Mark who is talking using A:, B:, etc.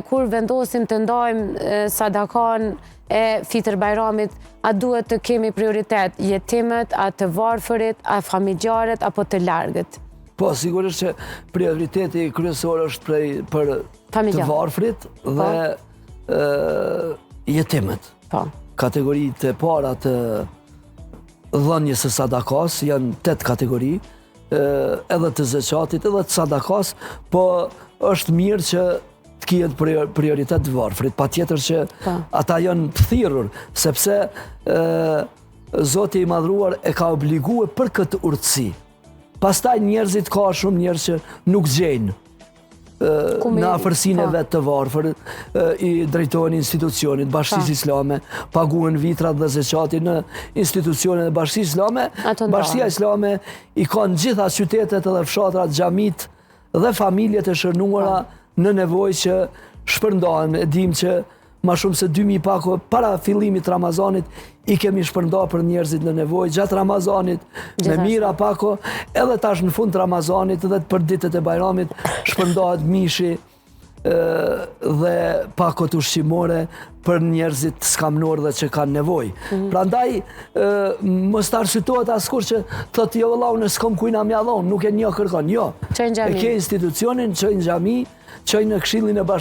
A: kur vendosim të ndajmë sadakan e Fitër Bajramit, a duhet të kemi prioritet jetimet, a të varfërit, a familjarët, apo të largët?
B: Po, sigurisht që prioriteti kryesor është për të varfërit dhe jetimet. Kategoritë e para të dhënjes së sadakas janë 8 kategori, edhe të zeqatit, edhe të sadakas, po është mirë që të kijet prioritet të varfërit, pa tjetër që ata janë të thirrur, sepse Zoti i Madhruar e ka obliguar për këtë urtësi. Pastaj njerëzit, ka shumë njerëz që nuk gjejnë në afërsinë e vetë të varfër, i drejtohen institucionit, Bashkisë Islame, paguhen vitrat dhe zeqatin në institucionet e Bashkisë Islame. Bashkia Islame i ka në gjitha qytetet edhe fshatrat, xhamit dhe familjet e shënuara në nevojë që shpërndahen. E dim që ma shumë se 2000 pako para fillimit Ramazanit i kemi shpërnda për njerëzit në nevojë, gjatë Ramazanit me mira pako, edhe tash në fund Ramazanit dhe për ditët e Bajramit shpërndahet mishi dhe pakot ushqimore për njerëzit skamnor dhe që kanë nevojë. Prandaj mos të arshytohet askur që thotë jo vëllau në s'kom kujna mja dhonë, nuk e një kërkon, jo. E ke institucionin, çoj në xhami, çoj në Këshillin e Bashkisë